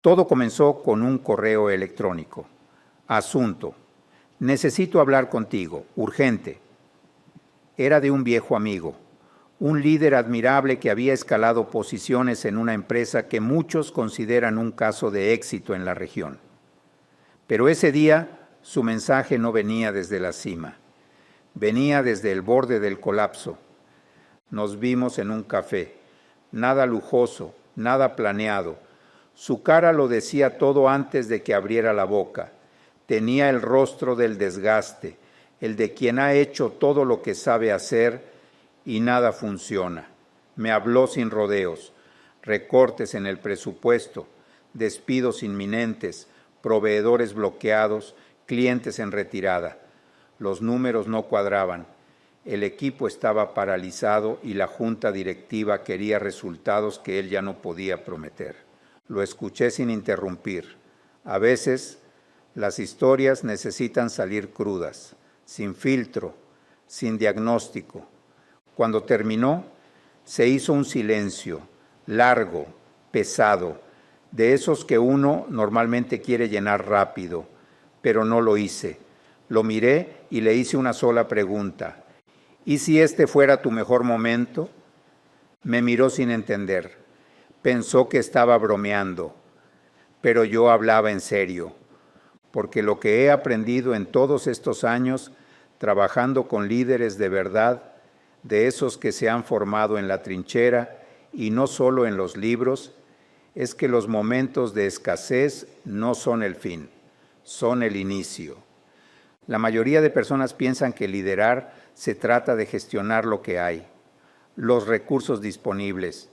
Todo comenzó con un correo electrónico. Asunto: necesito hablar contigo, urgente. Era de un viejo amigo, un líder admirable que había escalado posiciones en una empresa que muchos consideran un caso de éxito en la región. Pero ese día su mensaje no venía desde la cima, venía desde el borde del colapso. Nos vimos en un café, nada lujoso, nada planeado. Su cara lo decía todo antes de que abriera la boca. Tenía el rostro del desgaste, el de quien ha hecho todo lo que sabe hacer y nada funciona. Me habló sin rodeos, recortes en el presupuesto, despidos inminentes, proveedores bloqueados, clientes en retirada. Los números no cuadraban. El equipo estaba paralizado y la junta directiva quería resultados que él ya no podía prometer. Lo escuché sin interrumpir. A veces las historias necesitan salir crudas, sin filtro, sin diagnóstico. Cuando terminó, se hizo un silencio, largo, pesado, de esos que uno normalmente quiere llenar rápido, pero no lo hice. Lo miré y le hice una sola pregunta. ¿Y si este fuera tu mejor momento? Me miró sin entender. Pensó que estaba bromeando, pero yo hablaba en serio, porque lo que he aprendido en todos estos años, trabajando con líderes de verdad, de esos que se han formado en la trinchera y no solo en los libros, es que los momentos de escasez no son el fin, son el inicio. La mayoría de personas piensan que liderar se trata de gestionar lo que hay, los recursos disponibles,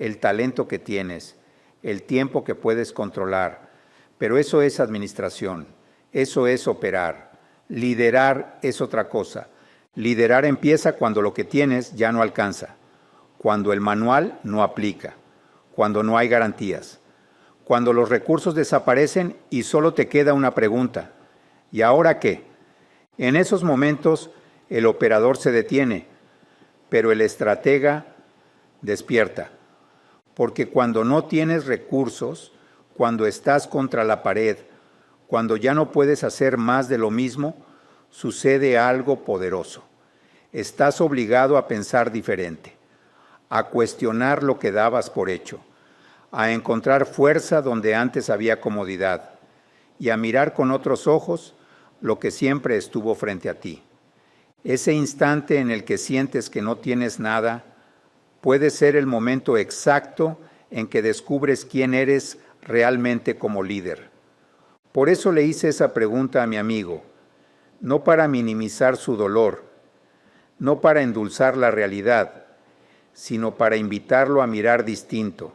el talento que tienes, el tiempo que puedes controlar, pero eso es administración, eso es operar. Liderar es otra cosa. Liderar empieza cuando lo que tienes ya no alcanza, cuando el manual no aplica, cuando no hay garantías, cuando los recursos desaparecen y solo te queda una pregunta: ¿y ahora qué? En esos momentos el operador se detiene, pero el estratega despierta, porque cuando no tienes recursos, cuando estás contra la pared, cuando ya no puedes hacer más de lo mismo, sucede algo poderoso. Estás obligado a pensar diferente, a cuestionar lo que dabas por hecho, a encontrar fuerza donde antes había comodidad y a mirar con otros ojos lo que siempre estuvo frente a ti. Ese instante en el que sientes que no tienes nada puede ser el momento exacto en que descubres quién eres realmente como líder. Por eso le hice esa pregunta a mi amigo, no para minimizar su dolor, no para endulzar la realidad, sino para invitarlo a mirar distinto.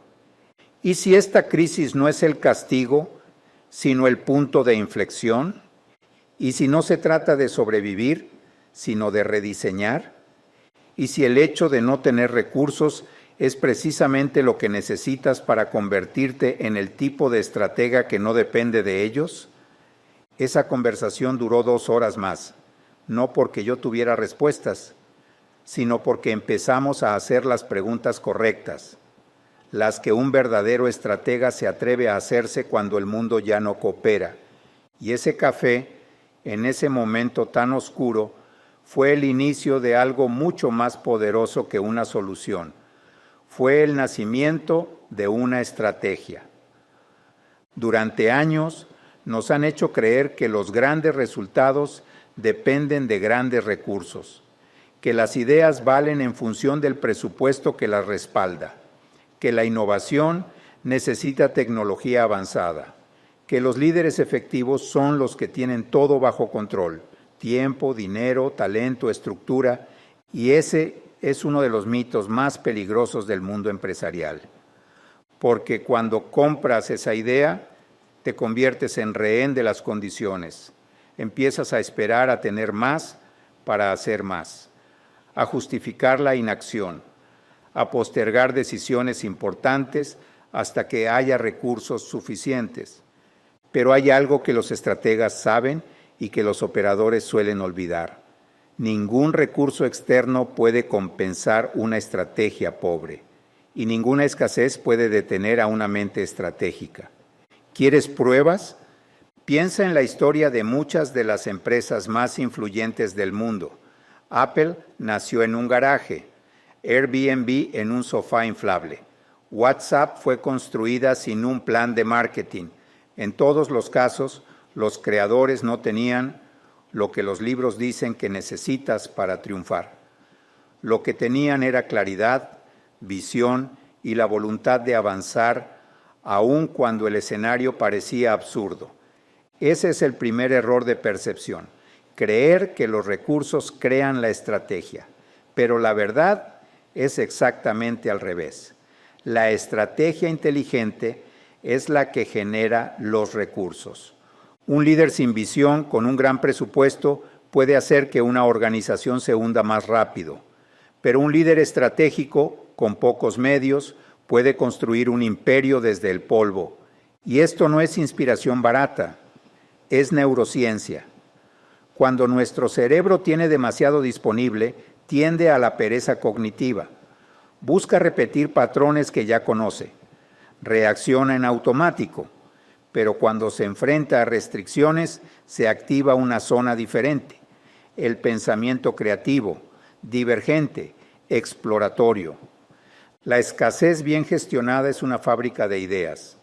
¿Y si esta crisis no es el castigo, sino el punto de inflexión? ¿Y si no se trata de sobrevivir, sino de rediseñar? ¿Y si el hecho de no tener recursos es precisamente lo que necesitas para convertirte en el tipo de estratega que no depende de ellos? Esa conversación duró 2 horas más, no porque yo tuviera respuestas, sino porque empezamos a hacer las preguntas correctas, las que un verdadero estratega se atreve a hacerse cuando el mundo ya no coopera. Y ese café, en ese momento tan oscuro, fue el inicio de algo mucho más poderoso que una solución. Fue el nacimiento de una estrategia. Durante años nos han hecho creer que los grandes resultados dependen de grandes recursos, que las ideas valen en función del presupuesto que las respalda, que la innovación necesita tecnología avanzada, que los líderes efectivos son los que tienen todo bajo control: tiempo, dinero, talento, estructura, y ese es uno de los mitos más peligrosos del mundo empresarial. Porque cuando compras esa idea, te conviertes en rehén de las condiciones. Empiezas a esperar a tener más para hacer más, a justificar la inacción, a postergar decisiones importantes hasta que haya recursos suficientes. Pero hay algo que los estrategas saben y que los operadores suelen olvidar. Ningún recurso externo puede compensar una estrategia pobre, y ninguna escasez puede detener a una mente estratégica. ¿Quieres pruebas? Piensa en la historia de muchas de las empresas más influyentes del mundo. Apple nació en un garaje, Airbnb en un sofá inflable. WhatsApp fue construida sin un plan de marketing. En todos los casos, los creadores no tenían lo que los libros dicen que necesitas para triunfar. Lo que tenían era claridad, visión y la voluntad de avanzar, aun cuando el escenario parecía absurdo. Ese es el primer error de percepción, creer que los recursos crean la estrategia. Pero la verdad es exactamente al revés. La estrategia inteligente es la que genera los recursos. Un líder sin visión, con un gran presupuesto, puede hacer que una organización se hunda más rápido. Pero un líder estratégico, con pocos medios, puede construir un imperio desde el polvo. Y esto no es inspiración barata, es neurociencia. Cuando nuestro cerebro tiene demasiado disponible, tiende a la pereza cognitiva. Busca repetir patrones que ya conoce. Reacciona en automático, pero cuando se enfrenta a restricciones, se activa una zona diferente. El pensamiento creativo, divergente, exploratorio. La escasez bien gestionada es una fábrica de ideas.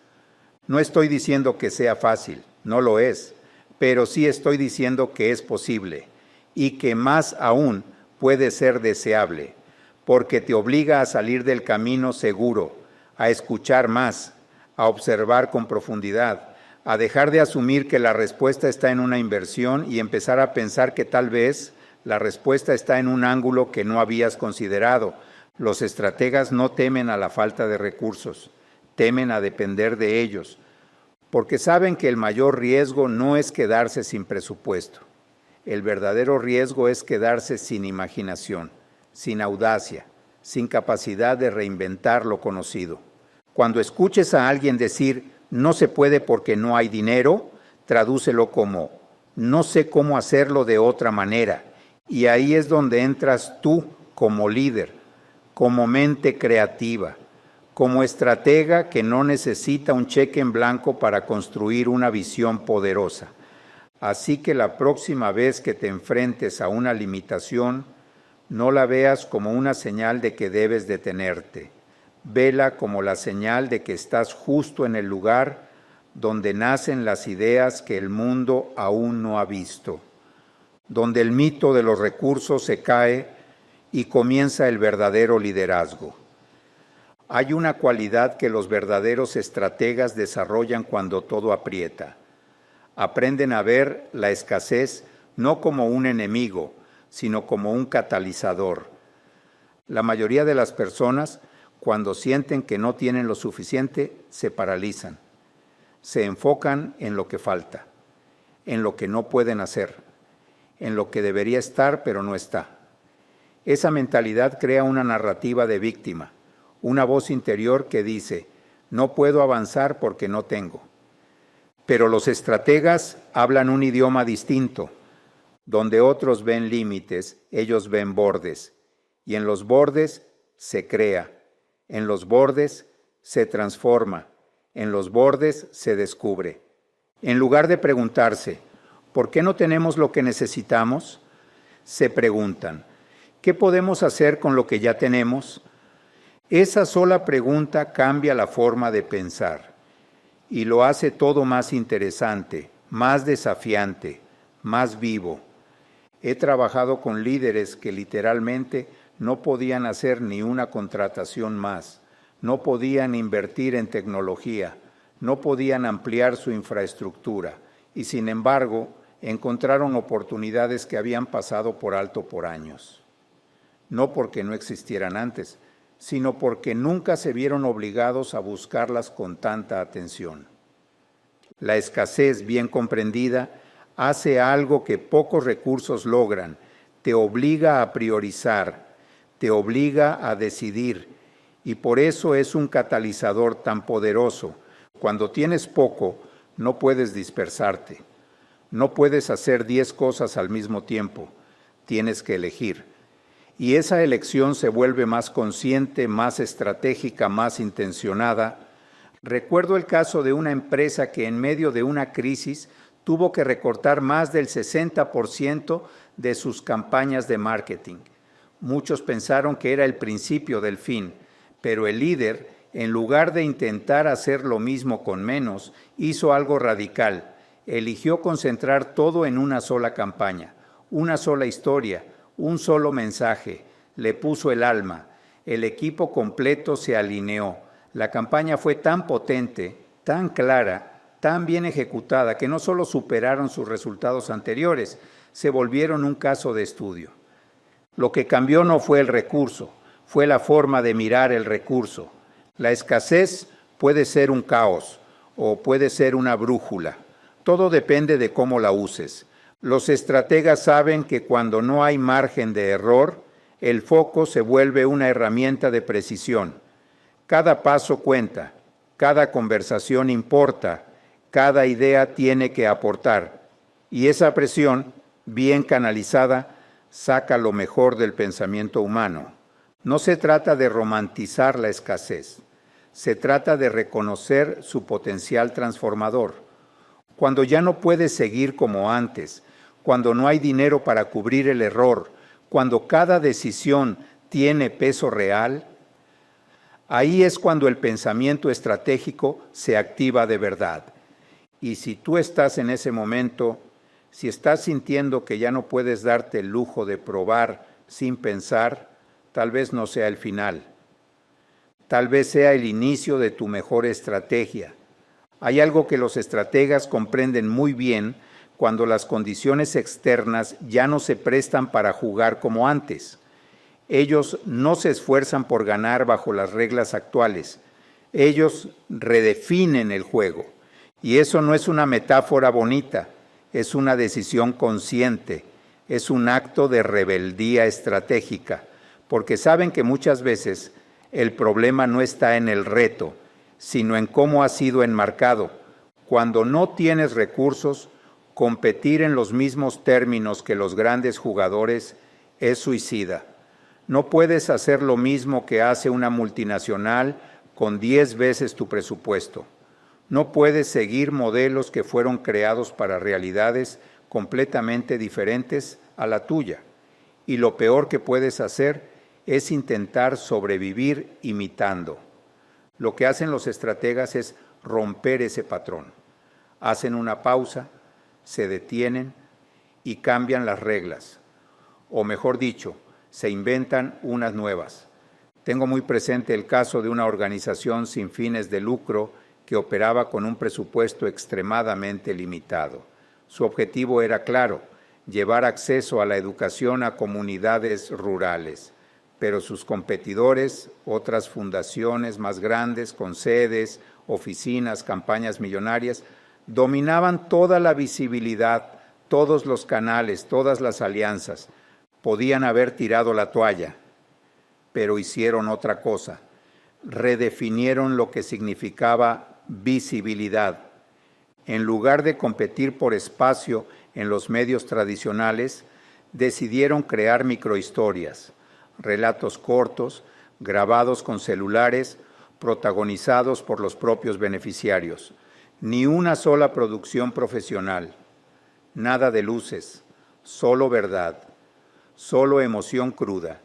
No estoy diciendo que sea fácil, no lo es, pero sí estoy diciendo que es posible y que más aún puede ser deseable, porque te obliga a salir del camino seguro, a escuchar más, a observar con profundidad, a dejar de asumir que la respuesta está en una inversión y empezar a pensar que tal vez la respuesta está en un ángulo que no habías considerado. Los estrategas no temen a la falta de recursos, temen a depender de ellos, porque saben que el mayor riesgo no es quedarse sin presupuesto. El verdadero riesgo es quedarse sin imaginación, sin audacia, sin capacidad de reinventar lo conocido. Cuando escuches a alguien decir, no se puede porque no hay dinero, tradúcelo como, no sé cómo hacerlo de otra manera. Y ahí es donde entras tú como líder, como mente creativa, como estratega que no necesita un cheque en blanco para construir una visión poderosa. Así que la próxima vez que te enfrentes a una limitación, no la veas como una señal de que debes detenerte. Vela como la señal de que estás justo en el lugar donde nacen las ideas que el mundo aún no ha visto, donde el mito de los recursos se cae y comienza el verdadero liderazgo. Hay una cualidad que los verdaderos estrategas desarrollan cuando todo aprieta. Aprenden a ver la escasez no como un enemigo, sino como un catalizador. La mayoría de las personas, cuando sienten que no tienen lo suficiente, se paralizan. Se enfocan en lo que falta, en lo que no pueden hacer, en lo que debería estar pero no está. Esa mentalidad crea una narrativa de víctima, una voz interior que dice, no puedo avanzar porque no tengo. Pero los estrategas hablan un idioma distinto. Donde otros ven límites, ellos ven bordes. Y en los bordes se crea, en los bordes se transforma, en los bordes se descubre. En lugar de preguntarse, ¿por qué no tenemos lo que necesitamos? Se preguntan, ¿qué podemos hacer con lo que ya tenemos? Esa sola pregunta cambia la forma de pensar y lo hace todo más interesante, más desafiante, más vivo. He trabajado con líderes que literalmente no podían hacer ni una contratación más, no podían invertir en tecnología, no podían ampliar su infraestructura y sin embargo encontraron oportunidades que habían pasado por alto por años. No porque no existieran antes, sino porque nunca se vieron obligados a buscarlas con tanta atención. La escasez bien comprendida hace algo que pocos recursos logran, te obliga a priorizar, te obliga a decidir, y por eso es un catalizador tan poderoso. Cuando tienes poco, no puedes dispersarte, no puedes hacer 10 cosas al mismo tiempo, tienes que elegir. Y esa elección se vuelve más consciente, más estratégica, más intencionada, Recuerdo el caso de una empresa que en medio de una crisis tuvo que recortar más del 60% de sus campañas de marketing. Muchos pensaron que era el principio del fin, pero el líder, en lugar de intentar hacer lo mismo con menos, hizo algo radical. Eligió concentrar todo en una sola campaña, una sola historia, un solo mensaje. Le puso el alma. El equipo completo se alineó. La campaña fue tan potente, tan clara, tan bien ejecutada, que no solo superaron sus resultados anteriores, se volvieron un caso de estudio. Lo que cambió no fue el recurso, fue la forma de mirar el recurso. La escasez puede ser un caos o puede ser una brújula. Todo depende de cómo la uses. Los estrategas saben que cuando no hay margen de error, el foco se vuelve una herramienta de precisión. Cada paso cuenta, cada conversación importa, cada idea tiene que aportar. Y esa presión, bien canalizada, saca lo mejor del pensamiento humano. No se trata de romantizar la escasez, se trata de reconocer su potencial transformador. Cuando ya no puedes seguir como antes, cuando no hay dinero para cubrir el error, cuando cada decisión tiene peso real, ahí es cuando el pensamiento estratégico se activa de verdad. Y si tú estás en ese momento, si estás sintiendo que ya no puedes darte el lujo de probar sin pensar, tal vez no sea el final. Tal vez sea el inicio de tu mejor estrategia. Hay algo que los estrategas comprenden muy bien cuando las condiciones externas ya no se prestan para jugar como antes. Ellos no se esfuerzan por ganar bajo las reglas actuales. Ellos redefinen el juego. Y eso no es una metáfora bonita, es una decisión consciente, es un acto de rebeldía estratégica, porque saben que muchas veces el problema no está en el reto, sino en cómo ha sido enmarcado. Cuando no tienes recursos, competir en los mismos términos que los grandes jugadores es suicida. No puedes hacer lo mismo que hace una multinacional con 10 veces tu presupuesto. No puedes seguir modelos que fueron creados para realidades completamente diferentes a la tuya. Y lo peor que puedes hacer es intentar sobrevivir imitando. Lo que hacen los estrategas es romper ese patrón. Hacen una pausa, se detienen y cambian las reglas. O mejor dicho, se inventan unas nuevas. Tengo muy presente el caso de una organización sin fines de lucro que operaba con un presupuesto extremadamente limitado. Su objetivo era claro, llevar acceso a la educación a comunidades rurales, pero sus competidores, otras fundaciones más grandes con sedes, oficinas, campañas millonarias, dominaban toda la visibilidad, todos los canales, todas las alianzas. Podían haber tirado la toalla, pero hicieron otra cosa. Redefinieron lo que significaba visibilidad. En lugar de competir por espacio en los medios tradicionales, decidieron crear microhistorias, relatos cortos, grabados con celulares, protagonizados por los propios beneficiarios. Ni una sola producción profesional, nada de luces, solo verdad, solo emoción cruda.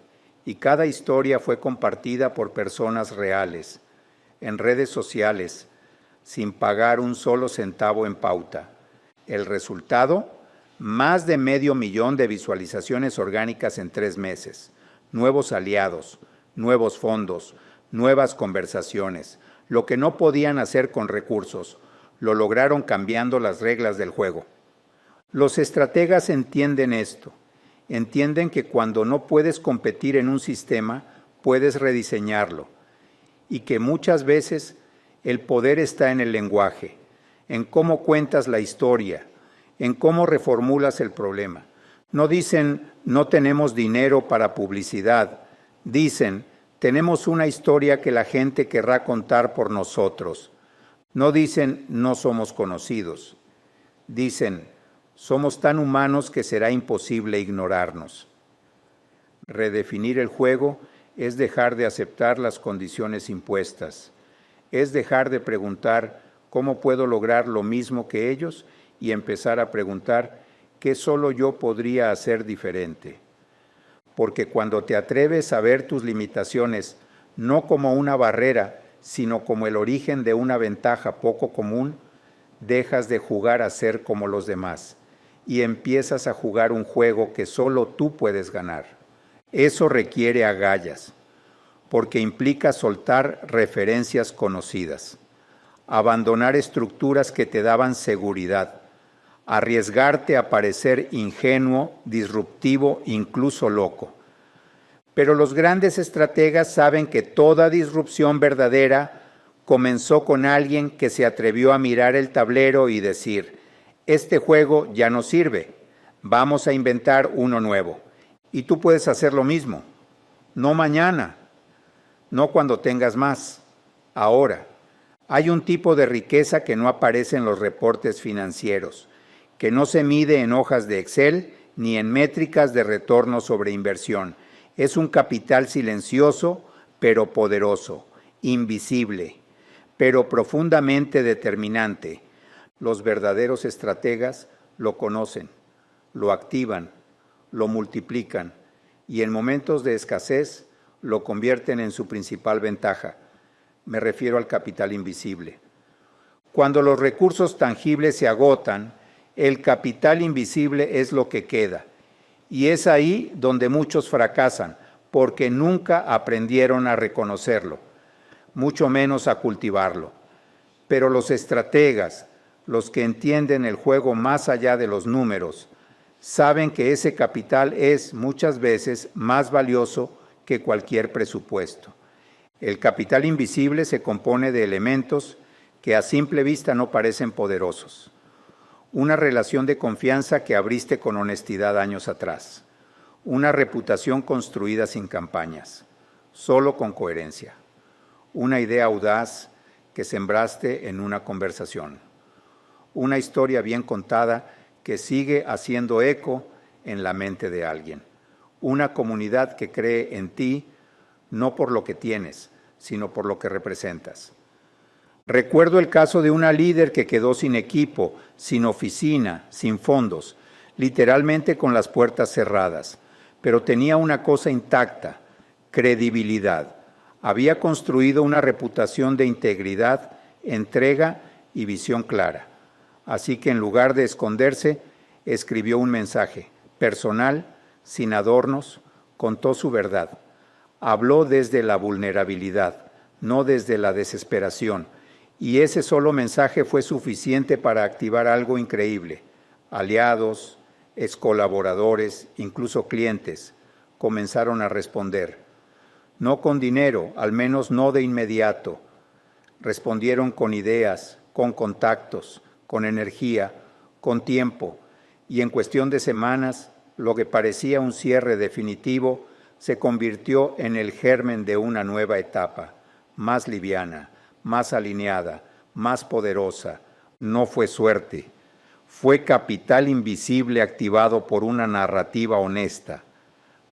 Y cada historia fue compartida por personas reales, en redes sociales, sin pagar un solo centavo en pauta. El resultado, más de 500,000 de visualizaciones orgánicas en 3 meses, nuevos aliados, nuevos fondos, nuevas conversaciones. Lo que no podían hacer con recursos, lo lograron cambiando las reglas del juego. Los estrategas entienden esto. Entienden que cuando no puedes competir en un sistema, puedes rediseñarlo. Y que muchas veces el poder está en el lenguaje, en cómo cuentas la historia, en cómo reformulas el problema. No dicen, no tenemos dinero para publicidad. Dicen, tenemos una historia que la gente querrá contar por nosotros. No dicen, no somos conocidos. Dicen, somos tan humanos que será imposible ignorarnos. Redefinir el juego es dejar de aceptar las condiciones impuestas. es dejar de preguntar cómo puedo lograr lo mismo que ellos y empezar a preguntar qué solo yo podría hacer diferente. Porque cuando te atreves a ver tus limitaciones no como una barrera, sino como el origen de una ventaja poco común, dejas de jugar a ser como los demás y empiezas a jugar un juego que solo tú puedes ganar. Eso requiere agallas, porque implica soltar referencias conocidas, abandonar estructuras que te daban seguridad, arriesgarte a parecer ingenuo, disruptivo, incluso loco. Pero los grandes estrategas saben que toda disrupción verdadera comenzó con alguien que se atrevió a mirar el tablero y decir, este juego ya no sirve, vamos a inventar uno nuevo. Y tú puedes hacer lo mismo, no mañana, no cuando tengas más, ahora. Hay un tipo de riqueza que no aparece en los reportes financieros, que no se mide en hojas de Excel ni en métricas de retorno sobre inversión. Es un capital silencioso, pero poderoso, invisible, pero profundamente determinante. Los verdaderos estrategas lo conocen, lo activan, lo multiplican y en momentos de escasez lo convierten en su principal ventaja. Me refiero al capital invisible. Cuando los recursos tangibles se agotan, el capital invisible es lo que queda. Y es ahí donde muchos fracasan, porque nunca aprendieron a reconocerlo, mucho menos a cultivarlo. Pero los estrategas, los que entienden el juego más allá de los números, saben que ese capital es muchas veces más valioso que cualquier presupuesto. El capital invisible se compone de elementos que a simple vista no parecen poderosos. Una relación de confianza que abriste con honestidad años atrás. Una reputación construida sin campañas, solo con coherencia. Una idea audaz que sembraste en una conversación. Una historia bien contada que sigue haciendo eco en la mente de alguien. Una comunidad que cree en ti no por lo que tienes, sino por lo que representas. Recuerdo el caso de una líder que quedó sin equipo, sin oficina, sin fondos, literalmente con las puertas cerradas, pero tenía una cosa intacta, credibilidad. Había construido una reputación de integridad, entrega y visión clara. Así que en lugar de esconderse, escribió un mensaje personal, sin adornos, contó su verdad. Habló desde la vulnerabilidad, no desde la desesperación. Y ese solo mensaje fue suficiente para activar algo increíble. Aliados, excolaboradores, incluso clientes, comenzaron a responder. No con dinero, al menos no de inmediato. Respondieron con ideas, con contactos, con energía, con tiempo. Y en cuestión de semanas, lo que parecía un cierre definitivo se convirtió en el germen de una nueva etapa, más liviana, más alineada, más poderosa. No fue suerte, fue capital invisible activado por una narrativa honesta.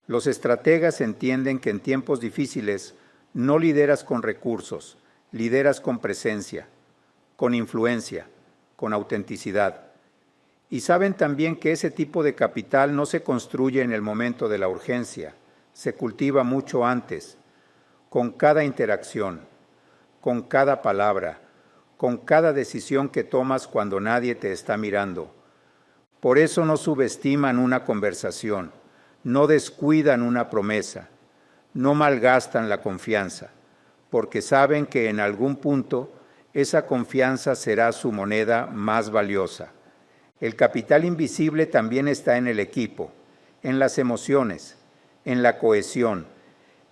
Los estrategas entienden que en tiempos difíciles no lideras con recursos, lideras con presencia, con influencia, con autenticidad. Y saben también que ese tipo de capital no se construye en el momento de la urgencia, se cultiva mucho antes, con cada interacción, con cada palabra, con cada decisión que tomas cuando nadie te está mirando. Por eso no subestiman una conversación, no descuidan una promesa, no malgastan la confianza, porque saben que en algún punto esa confianza será su moneda más valiosa. El capital invisible también está en el equipo, en las emociones, en la cohesión.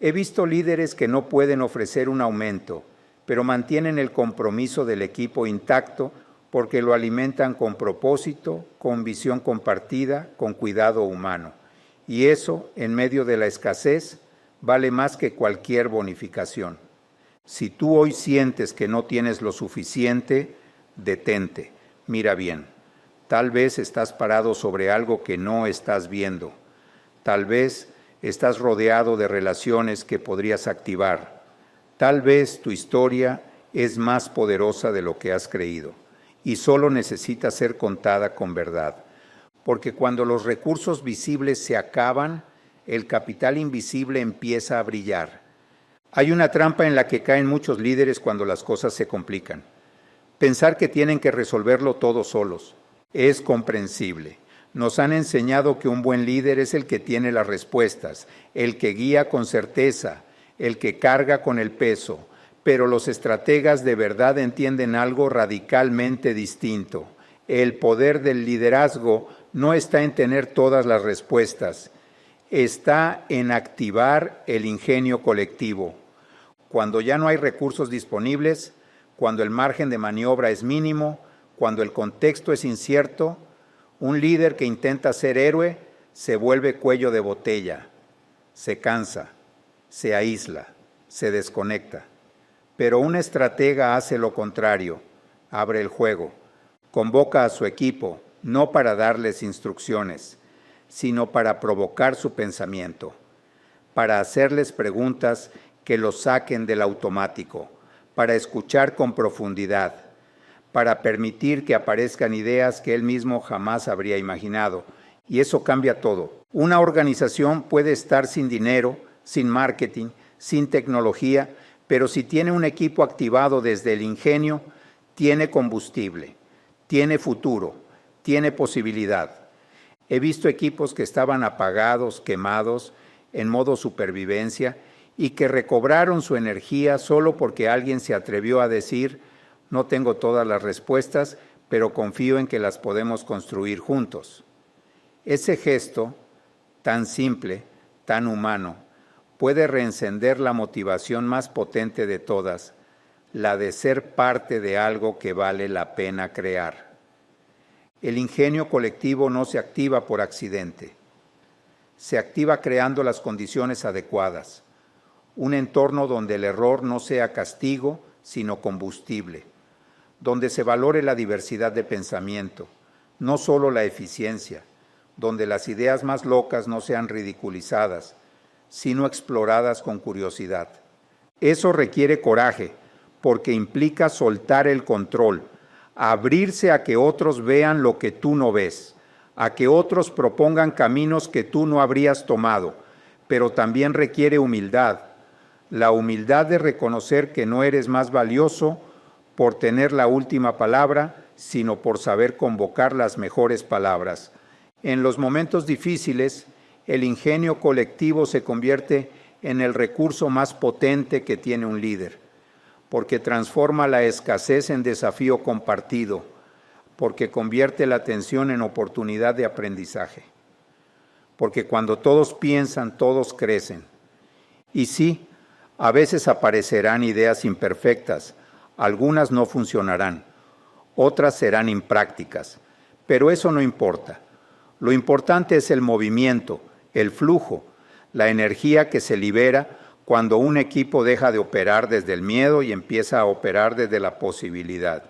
He visto líderes que no pueden ofrecer un aumento, pero mantienen el compromiso del equipo intacto porque lo alimentan con propósito, con visión compartida, con cuidado humano. Y eso, en medio de la escasez, vale más que cualquier bonificación. Si tú hoy sientes que no tienes lo suficiente, detente, mira bien. Tal vez estás parado sobre algo que no estás viendo. Tal vez estás rodeado de relaciones que podrías activar. Tal vez tu historia es más poderosa de lo que has creído y solo necesita ser contada con verdad. Porque cuando los recursos visibles se acaban, el capital invisible empieza a brillar. Hay una trampa en la que caen muchos líderes cuando las cosas se complican. Pensar que tienen que resolverlo todos solos. Es comprensible. Nos han enseñado que un buen líder es el que tiene las respuestas, el que guía con certeza, el que carga con el peso, pero los estrategas de verdad entienden algo radicalmente distinto. El poder del liderazgo no está en tener todas las respuestas, está en activar el ingenio colectivo. Cuando ya no hay recursos disponibles, cuando el margen de maniobra es mínimo, cuando el contexto es incierto, un líder que intenta ser héroe se vuelve cuello de botella, se cansa, se aísla, se desconecta. Pero un estratega hace lo contrario, abre el juego, convoca a su equipo, no para darles instrucciones, sino para provocar su pensamiento, para hacerles preguntas que los saquen del automático, para escuchar con profundidad, para permitir que aparezcan ideas que él mismo jamás habría imaginado. Y eso cambia todo. Una organización puede estar sin dinero, sin marketing, sin tecnología, pero si tiene un equipo activado desde el ingenio, tiene combustible, tiene futuro, tiene posibilidad. He visto equipos que estaban apagados, quemados, en modo supervivencia, y que recobraron su energía solo porque alguien se atrevió a decir: no tengo todas las respuestas, pero confío en que las podemos construir juntos. Ese gesto, tan simple, tan humano, puede reencender la motivación más potente de todas, la de ser parte de algo que vale la pena crear. El ingenio colectivo no se activa por accidente. Se activa creando las condiciones adecuadas, un entorno donde el error no sea castigo, sino combustible, donde se valore la diversidad de pensamiento, no solo la eficiencia, donde las ideas más locas no sean ridiculizadas, sino exploradas con curiosidad. Eso requiere coraje, porque implica soltar el control, abrirse a que otros vean lo que tú no ves, a que otros propongan caminos que tú no habrías tomado, pero también requiere humildad, la humildad de reconocer que no eres más valioso por tener la última palabra, sino por saber convocar las mejores palabras. En los momentos difíciles, el ingenio colectivo se convierte en el recurso más potente que tiene un líder, porque transforma la escasez en desafío compartido, porque convierte la tensión en oportunidad de aprendizaje, porque cuando todos piensan, todos crecen. Y sí, a veces aparecerán ideas imperfectas, algunas no funcionarán, otras serán imprácticas, pero eso no importa. Lo importante es el movimiento, el flujo, la energía que se libera cuando un equipo deja de operar desde el miedo y empieza a operar desde la posibilidad.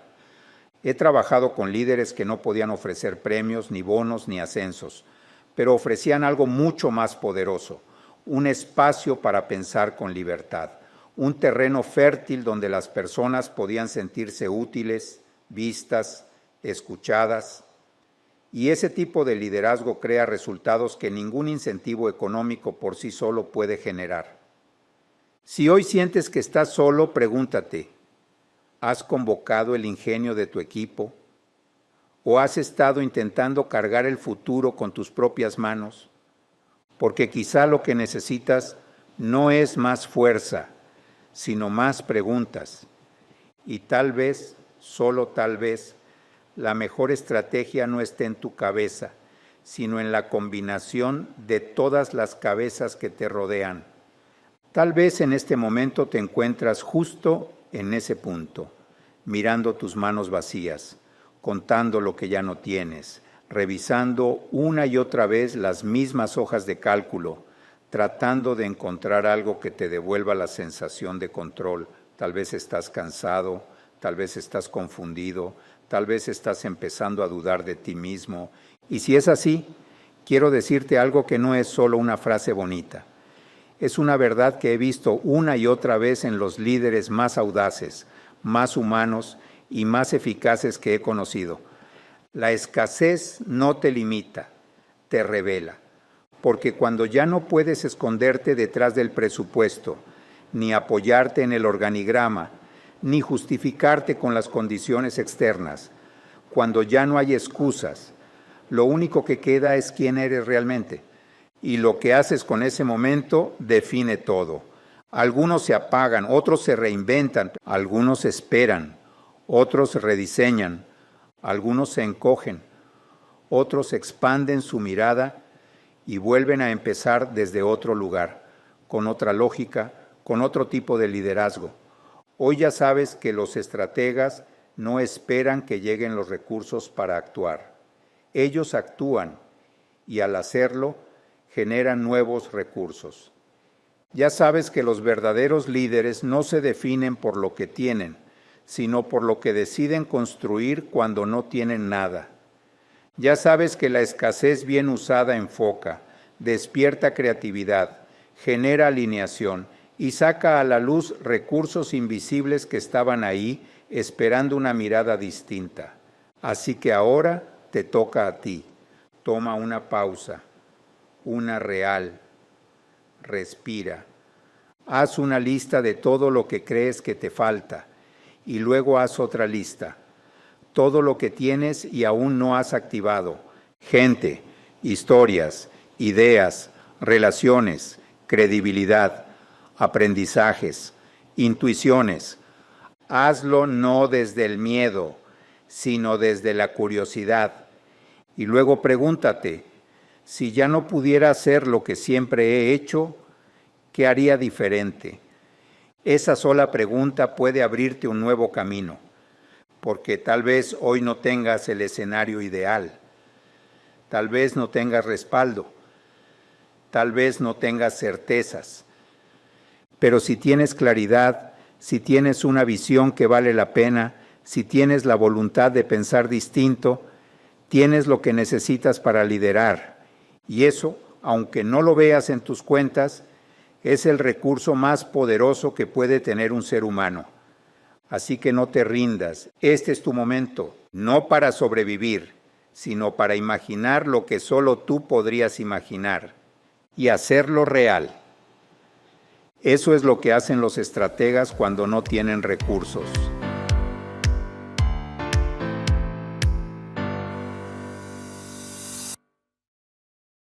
He trabajado con líderes que no podían ofrecer premios, ni bonos, ni ascensos, pero ofrecían algo mucho más poderoso, un espacio para pensar con libertad, un terreno fértil donde las personas podían sentirse útiles, vistas, escuchadas. Y ese tipo de liderazgo crea resultados que ningún incentivo económico por sí solo puede generar. Si hoy sientes que estás solo, pregúntate: ¿has convocado el ingenio de tu equipo? ¿O has estado intentando cargar el futuro con tus propias manos? Porque quizá lo que necesitas no es más fuerza, sino más preguntas. Y tal vez, solo tal vez, la mejor estrategia no esté en tu cabeza, sino en la combinación de todas las cabezas que te rodean. Tal vez en este momento te encuentras justo en ese punto, mirando tus manos vacías, contando lo que ya no tienes, revisando una y otra vez las mismas hojas de cálculo, tratando de encontrar algo que te devuelva la sensación de control. Tal vez estás cansado, tal vez estás confundido, tal vez estás empezando a dudar de ti mismo. Y si es así, quiero decirte algo que no es solo una frase bonita. Es una verdad que he visto una y otra vez en los líderes más audaces, más humanos y más eficaces que he conocido. La escasez no te limita, te revela, porque cuando ya no puedes esconderte detrás del presupuesto, ni apoyarte en el organigrama, ni justificarte con las condiciones externas, cuando ya no hay excusas, lo único que queda es quién eres realmente, y lo que haces con ese momento define todo. Algunos se apagan, otros se reinventan, algunos esperan, otros rediseñan, algunos se encogen, otros expanden su mirada y vuelven a empezar desde otro lugar, con otra lógica, con otro tipo de liderazgo. Hoy ya sabes que los estrategas no esperan que lleguen los recursos para actuar. Ellos actúan y al hacerlo generan nuevos recursos. Ya sabes que los verdaderos líderes no se definen por lo que tienen, sino por lo que deciden construir cuando no tienen nada. Ya sabes que la escasez bien usada enfoca, despierta creatividad, genera alineación y saca a la luz recursos invisibles que estaban ahí esperando una mirada distinta. Así que ahora te toca a ti. Toma una pausa, una real. Respira. Haz una lista de todo lo que crees que te falta y luego haz otra lista. Todo lo que tienes y aún no has activado. Gente, historias, ideas, relaciones, credibilidad, aprendizajes, intuiciones. Hazlo no desde el miedo, sino desde la curiosidad. Y luego pregúntate, si ya no pudiera hacer lo que siempre he hecho, ¿qué haría diferente? Esa sola pregunta puede abrirte un nuevo camino, porque tal vez hoy no tengas el escenario ideal, tal vez no tengas respaldo, tal vez no tengas certezas, pero si tienes claridad, si tienes una visión que vale la pena, si tienes la voluntad de pensar distinto, tienes lo que necesitas para liderar. Y eso, aunque no lo veas en tus cuentas, es el recurso más poderoso que puede tener un ser humano. Así que no te rindas, este es tu momento, no para sobrevivir, sino para imaginar lo que solo tú podrías imaginar y hacerlo real. Eso es lo que hacen los estrategas cuando no tienen recursos.